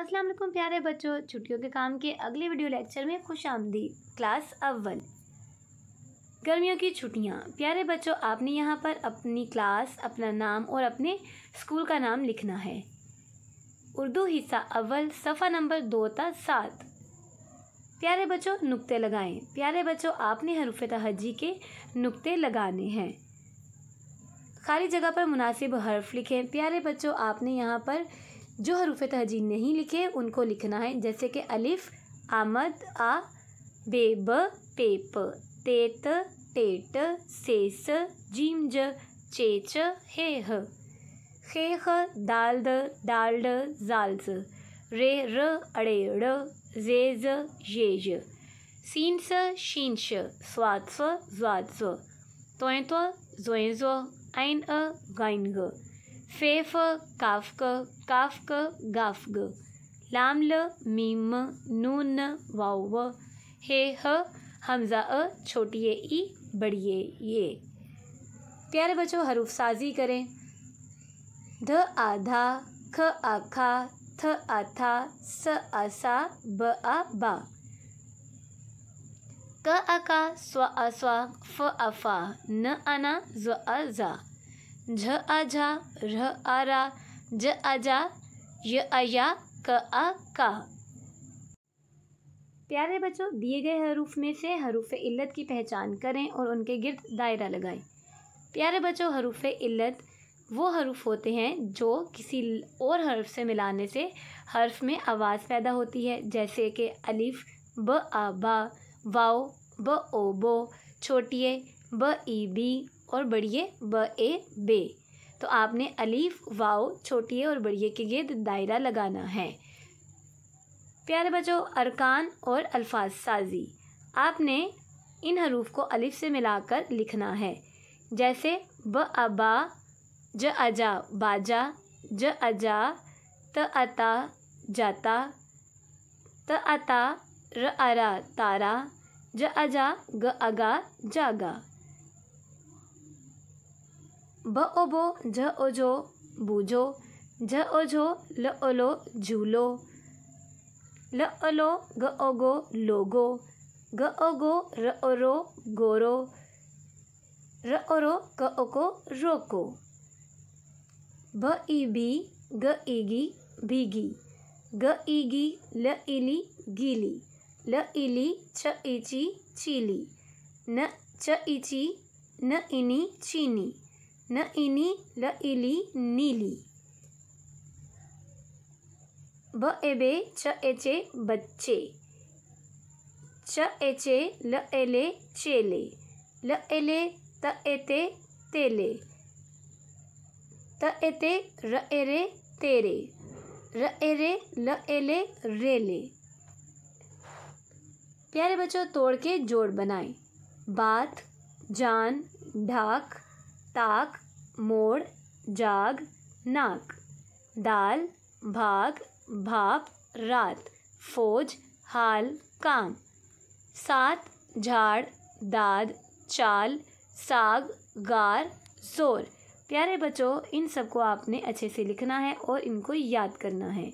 अस्सलाम वालेकुम प्यारे बच्चों, छुट्टियों के काम के अगले वीडियो लेक्चर में खुशामदीद। क्लास अव्वल गर्मियों की छुट्टियां। प्यारे बच्चों, आपने यहाँ पर अपनी क्लास, अपना नाम और अपने स्कूल का नाम लिखना है। उर्दू हिस्सा अव्वल, सफ़ा नंबर 2 ता 7। प्यारे बच्चों, नुक्ते लगाएं। प्यारे बच्चों, आपने हरूफ तहज्जी के नुक्ते लगाने हैं। खाली जगह पर मुनासिब हर्फ लिखें। प्यारे बच्चों, आपने यहाँ पर जो हरूफ तहज्जी नहीं लिखे उनको लिखना है, जैसे कि अलिफ आमद आ, बेब पेप, तेत टेट, सेस जीम ज, चेच हेह, खेख दाल्द डाल्ड जाल्ज, रे र अड़ेड़, जेज येज, सीन्स शीन्श, स्वात्स ज्वात्स, तोयत्व जोएज़, ऐन गाइनग, फेफ काफ्क, काफ्क गाफ्ग, लामल मीम नून वाव, हे ह हमज़ा छोटी ई बड़ी ये। प्यारे बच्चों, हरूफ साजी करें। ध आधा, ख आखा, थ आथा, स आसा, ब आ बा, क आका, स्व आस्वा, फ आफा, न आना, ज आ जा, झ आझा, र आरा, ज आजा, य आया, क आ का। प्यारे बच्चों, दिए गए हरूफ में से हरूफ इल्लत की पहचान करें और उनके गिर्द दायरा लगाएं। प्यारे बच्चों, हरूफ इल्लत वो हरूफ होते हैं जो किसी और हर्फ से मिलाने से हर्फ में आवाज़ पैदा होती है, जैसे कि अलिफ ब आ बा, वाव ब ओ बो, छोटिए ब ई बी और बड़िए ब ए बे। तो आपने अलिफ, वाव, छोटिए और बड़िए के गिर्द दायरा लगाना है। प्यारे बच्चों, अरकान और अल्फाज साजी। आपने इन हरूफ को अलिफ से मिलाकर लिखना है, जैसे ब अबा, ज अजा बाजा, ज अजा त अता जाता, त अता र अरा तारा, ज अजा ग अगा जागा, ब ओबो झ ओझो बूझो, झ ओझो ल ओलो झूलो, ल ओलो ग ओगो लोगो, ग ओगो र ओरो गोरो, र ओरो ग ओको रोको, ब ईबी ग ईगी भीगी, ग ईगी ल इली गीली, ल इली छ इची चीली, न च इची न इनी चीनी, न इनी ल इली नीली, ब एबे छ एचे बच्चे, छ एचे ल एले चेले, ल एले त एते तेले, त एते र एरे तेरे, र एरे ल एले रेले। प्यारे बच्चों, तोड़ के जोड़ बनाएं। बात, जान, ढाक, ताक, मोड़, जाग, नाक, दाल, भाग, भाप, रात, फौज, हाल, काम, सात, झाड़, दाद, चाल, साग, गार, जोर। प्यारे बच्चों, इन सबको आपने अच्छे से लिखना है और इनको याद करना है।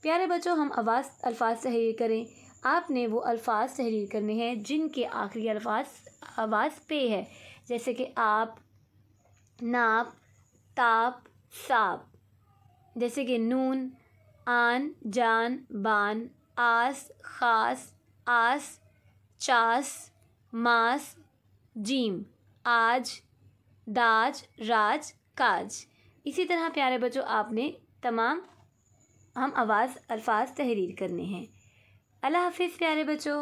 प्यारे बच्चों, हम अल्फाज तहरीर करें। आपने वो अल्फाज तहरीर करने हैं जिनके आखिरी अल्फाज आवाज़ पे है, जैसे कि आप, नाप, ताप, साप, जैसे कि नून, आन, जान, बान, आस, खास, आस, चास, मास, जीम, आज, दाज, राज, काज। इसी तरह प्यारे बच्चों, आपने तमाम हम अल्फाज तहरीर करने हैं। अल्लाह हाफिज़ प्यारे बच्चों।